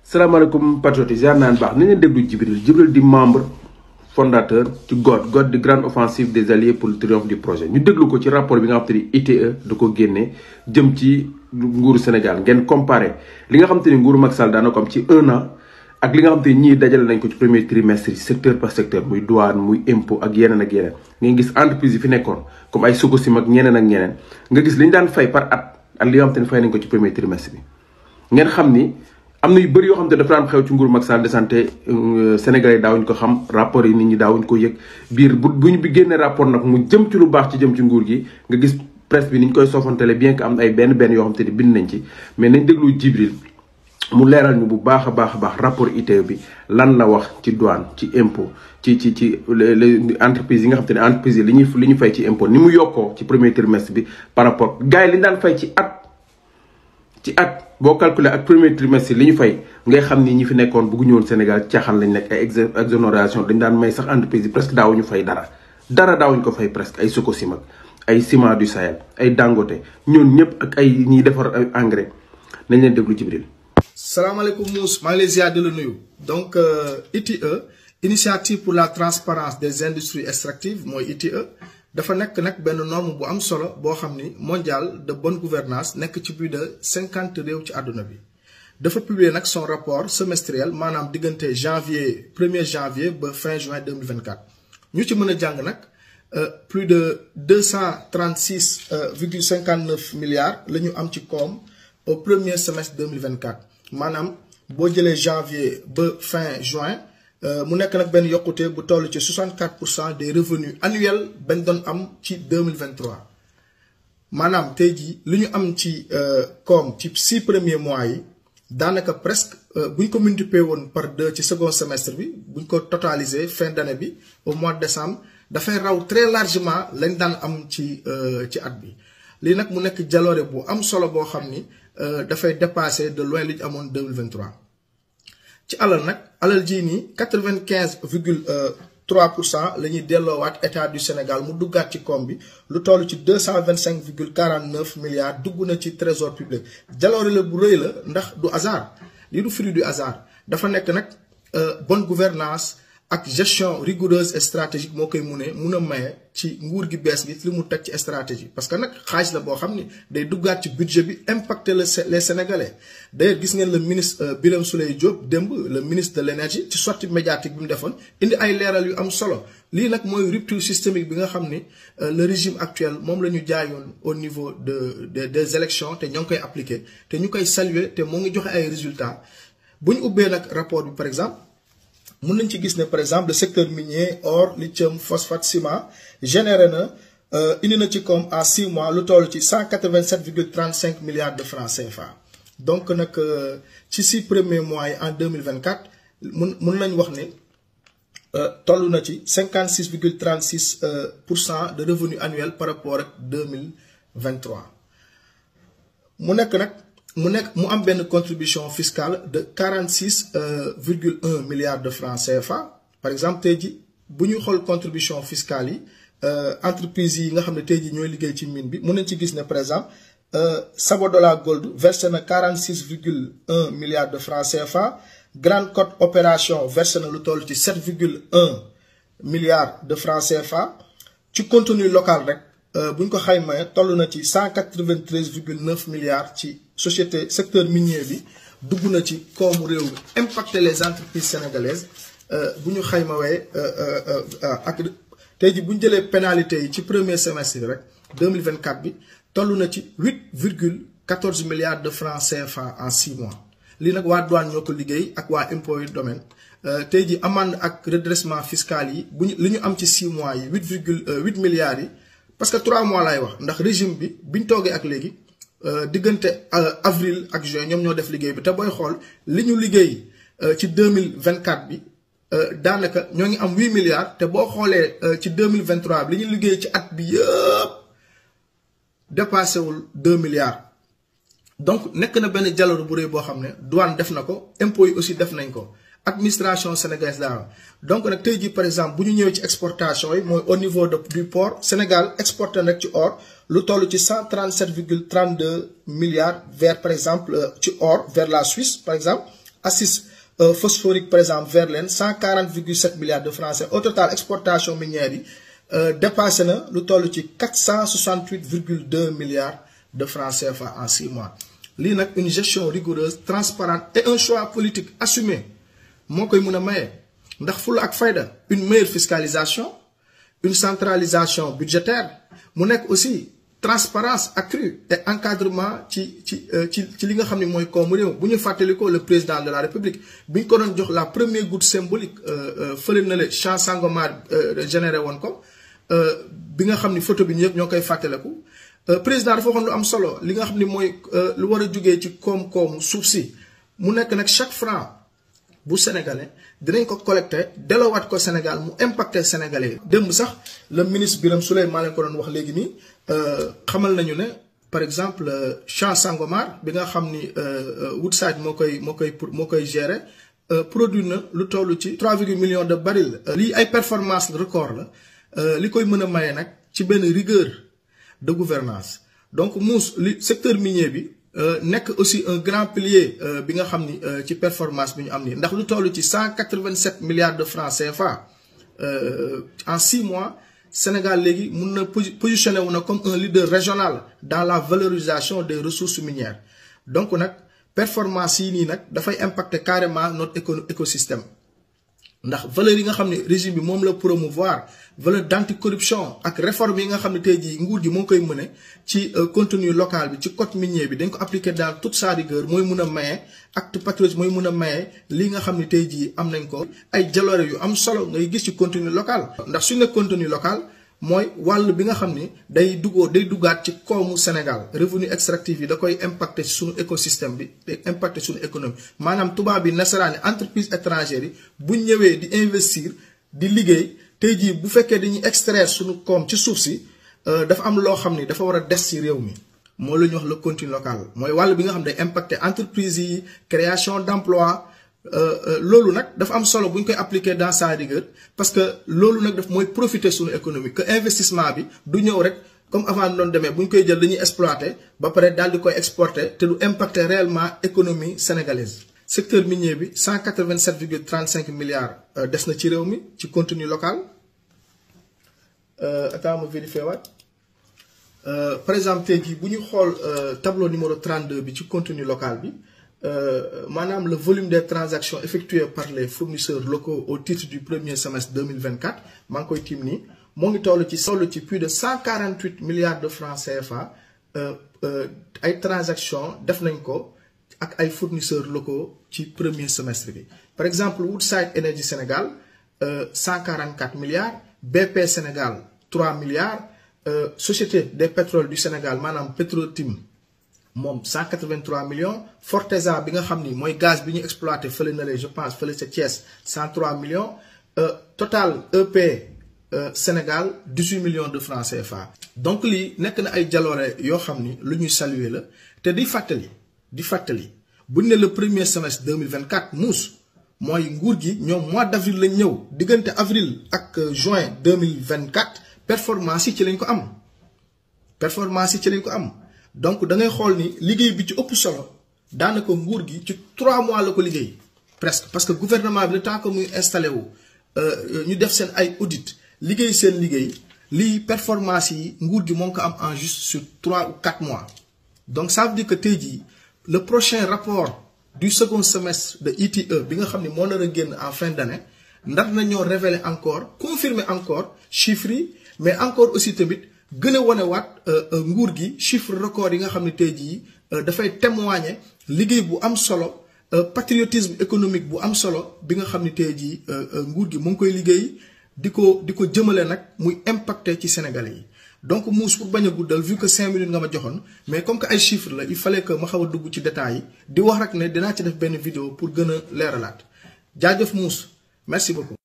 salaamaaleykum patriote ziar naan baax nañ leen déglu Djibril di membre fondateur ci GOD di grande offensive des alliés pour le triomphe du projet ñu déglu ko ci rapport bi nga xam te ni ITE da ko génne jëm ci nguuru Sénégal ngeen comparé li nga xam te ni nguuru Macky Sall daana ko am ci 1 an ak li nga xam te ni ñii dajale nañ ko ci premier trimestre secteur par secteur muy douane muy impôt ak yeneen ngeen gis entreprise yi fi nekkoon comme ay Sococim ak ñeneen nga gis li ñu daan fay par at ak li nga xam te ni fay nañ ko ci premier trimestre bi ngeen xam ni am na yu bëri yoo xam te dafa daan xew ci nguuru Macky Sall de santé sénégalais daawuñ ko xam rapport yi nit ñi daawuñ ko yëg biir buñ bi génne rapport nag mu jëm ci lu baax ci jëm ci nguur gi nga gis presse bi ni ñu koy soofantale bien que am ay benn yoo xam te ni bind nañ ci mais nañ déglu Djibril mu leeral ñu bu baax a baax rapport ITE bi lan la wax ci douane ci impôt ci entreprise yi nga xam te ne entreprise yi li ñu fay ci impôt ni mu yokkoo ci premier trimestre bi par rapport gars yi li ñu daan fay ci at boo calculer ak premier trimestre li ñu fay ngay xam ni ñi fi nekkoon bëgguñu woon Sénégal caaxaan lañ nekk ay exonération dañ daan may sax entreprise yi presque daawuñu fay dara daawuñu ko fay presque ay Sococim ak ay Ciment du Sahel ay Dangote ñoon ñëpp ak ay ñiy defar ay engrais nañ leen déglu Djibril. salaamaaleykum Mouss maa ngi lay ziar di la nuyu donc ITE initiative pour la transparence des industries extractives mooy ITE dafa nekk nag benn norme bu am solo boo xam ni mondial de bonne gouvernance nekk ci plus de 50 réew ci àdduna bi dafa publier nag son rapport semestriel maanaam diggante 1er janvier ba fin juin 2024 ñu ci mën a jàng nag plus de 236,59 milliards la ñu am ci koom au premier semestre 2024 maanaam boo jëlee janvier ba fin juin mu nekk nag benn yokkute bu toll ci 64% des revenus annuels bañ doon am ci 2023 maanaam tey jii li ñu am ci koom ci 6 premiers mois yi daanaka presque buñ ko multiplier woon par 2 ci second semestre bi buñ ko totaliser fin d'année bi au mois de décembre dafay raw très largement lañ daan am ci at bi lii nag mu nekk jaloore bu am solo boo xam ni dafay dépasser de loin li ñu amoon 2023 ci alal nag alal jii nii 95,3% la ñuy delloowaat état du Sénégal mu duggaat ci koom bi lu toll ci 225,49 milliards dugg na ci trésor public jaloore la bu rëy la ndax du hasard lii du fruit du hasard dafa nekk nag bonne gouvernance ak gestion rigoureuse et stratégique moo koy mun a maye ci nguur gi bees gi li mu teg ci stratégie parce que nag xaalis la boo xam ni day duggaat ci budget bi impacter les Sénégalais d'ailleurs gis ngeen le ministre Birame Souleye Diop démb le ministre de l'énergie ci sortie médiatique bi mu defoon indi ay leeral yu am solo lii nag mooy rupture systémique bi nga xam ni le régime actuel moom la ñu jaayoon au niveau des élections te ñoo ngi koy appliquer te ñu koy saluer te moo ngi joxe ay résultats bu ñu ubbee nag rapport bi par exemple mën nañ ci gis ne par exemple le secteur minier or lithium phosphate ciment généré na indi na ci comme en 6 mois lu toll ci 187,35 milliards de francs CFA donc nag ci 6 premiers mois yi en 2024 mun nañ wax ne toll na ci 56,36% de revenu annuel par rapport ak 2023 mu am benn contribution fiscale de 46,1 milliards de francs CFA par exemple tey ji bu ñu xool contribution fiscale yi entreprise yi nga xam ne tey ji ñooy liggéey ci mine bi mën nañ ci gis ne par exemple Sabodala Gold versé na 46,1 milliards de francs CFA Grande Côte Opération versé na lu toll ci 7,1 milliards de francs CFA ci contenu local rek bu ñu ko xaymaa toll na ci 193,9 milliards ci société secteur minier bi dugg na ci koomu réew mi impacter les entreprises sénégalaises bu ñu xaymawee ak tey ji bu ñu jëlee pénalité yi ci premier semestre bi rek 2024 bi toll na ci 8,14 milliards de francs CFA en 6 mois lii nag waa douane ñoo ko liggéey ak waa impôt yu domaine tey ji amende ak redressement fiscal yi li ñu am ci 6 mois yi 8,8 milliards yi parce que 3 mois laay wax ndax régime bi biñ toogee ak léegi diggante avril ak juin ñoom ñoo def liggéey bi te booy xool li ñu liggéey ci 2024 bi daanaka ñoo ngi am 8 milliards te boo xoolee ci 2023 bi li ñu liggéey ci at bi yëpp dépassé wul 2 milliards donc nekk na benn jaloor bu rëy boo xam ne douane def na ko impôts yi aussi def nañ ko administration sénégalaise daal donc nag tey jii par exemple bu ñu ñëwee ci exportation yi mooy au niveau du port Sénégal exporté nag ci or lu toll ci 137,32 milliards vers par exemple ci or vers la Suisse par exemple assise phosphorique par exemple vers leen 140,7 milliards de francs CFA. Au total exportation minière yi dépassé na lu toll ci 468,2 milliards de francs CFA en 6 mois. Lii nag une gestion rigoureuse, transparente et un choix politique assumé moo koy mën a maye ndax fulla ak fayda, une meilleure fiscalisation, une centralisation budgétaire, mu nekk aussi transparence accrue et encadrement ci li nga xam ne mooy koomu réew. Bu ñu fàttalikoo le président de la république bi ñu ko doon jox la première goutte symbolique fële na le Champ Sangomar généré woon ko bi nga xam ni photo bi ñëpp ñoo koy fàttaliku. Président dafa waxoon lu am solo li nga xam ni mooy lu war a jógee ci koom-koomu suuf si mu nekk nag chaque franc bu sénégalais dinañ ko collecté delloowaat ko Sénégal mu impacté sénégalais. Démb sax le ministre Birame Souleye maa leen ko doon wax léegi nii xamal nañu ne par exemple Champ Sangomar bi nga xam ni Woodside moo koy gérer produit na lu toll ci 3,1 millions de barils. lii ay performance record la li koy mën a maye nag ci benn rigueur de gouvernance. Donc li secteur minier bi nekk aussi un grand pilier bi nga xam ni ci performance bi ñu am nii ndax lu toll ci 187 milliards de francs CFA en 6 mois. Sénégal léegi mun na positionné wu na comme un leader régional dans la valorisation des ressources minières. Donc nag performance yi nii nag dafay impacter carrément notre écosystème ndax valeurs yi nga xam ne régime bi moom la promouvoir, valeur d'anticorruption ak réforme yi nga xam ne tey jii nguur gi moo koy mëne ci contenu local bi ci code minier bi dañ ko appliquer dans toute sa rigueur mooy mun a maye acte patriotique mooy mun a maye li nga xam ne tey jii am nañ ko ay jaloore yu am solo ngay gis ci contenu local. Ndax suñu ne contenu local mooy wàll bi nga xam ni day duggaat ci koomu Sénégal revenu extractif yi da koy impacter ci suñu écosystème bi day impacter suñu économie. Maanaam tubaab bi nasaraani entreprise étrangère yi bu ñëwee di investir di liggéey tey jii bu fekkee dañuy extraire suñu koom ci suuf si dafa am loo xam ni dafa war a des ci réew mi. moo la ñu wax le contenu local mooy wàll bi nga xam day impacter entreprise yi création d'emploi. Loolu nag dafa am solo bu ñu koy appliquer dans sa rigueur parce que loolu nag daf mooy profiter suñu économie que investissement bi du ñëw rek comme avant doon demee bu ñu koy jël dañuy exploiter ba pare daal di koy exporter te du impacter réellement économie sénégalaise. Secteur minier bi 187,35 milliards des na ci réew mi ci contenu local. Attends ma vérifier waat par exemple tey jii bu ñu xool tableau numéro 32 bi ci contenu local bi. Madame, le volume des transactions effectuées par les fournisseurs locaux au titre du premier semestre 2024, maa ngi koy tiim nii moo ngi toll ci plus de 148 milliards de francs CFA ay transactions def nañ ko ak ay fournisseurs locaux ci premier semestre bi. Par exemple Woodside Energy Sénégal 144 milliards, BP Sénégal 3 milliards, Société des pétroles du Sénégal maanaam Petrotim moom 183 millions, Forteza bi nga xam ni mooy gaz bi ñu exploité fële na le je pense fële ca Thiès 103 millions, Total EP Sénégal 18 millions de francs CFA. Donc lii nekk na ay jaloore yoo xam ni lu ñuy saluer la te di fàttali buñ ne le premier semestre 2024 mooy nguur gi ñoom mois d'avril lañ ñëw diggante avril ak juin 2024 performance yi ci lañ ko am. Donc da ngay xool ni liggéey bi ci ëpp solo daanaka nguur gi ci 3 mois la ko liggéey presque parce que gouvernement bi le temps que muy installé wu ñu def seen ay audit liggéey seen liggéey lii performance yi nguur gi moo ko am en juste sur 3 ou 4 mois. Donc ça veut dire que tey jii le prochain rapport du second semestre de ITE bi nga xam ne moo nar a génn en fin d'année ndar nañoo révéler encore confirmer encore chiffres yi mais encore aussi tamit gën a wanewaat nguur gi chiffre record yi nga xam ne tey jii dafay témoigner liggéey bu am solo patriotisme économique bu am solo bi nga xam ne tey jii nguur gi mu ngi koy liggéey di ko jëmale nag muy impacter ci Sénégalais yi. Donc pour bañ a guddal vu que 5 minutes nga ma joxoon mais comme que ay chiffres la il fallait que ma xaw a dugg ci détails yi di wax rek ne dinaa ci def benn vidéo pour gën a leeralaat jaajëf merci beaucoup.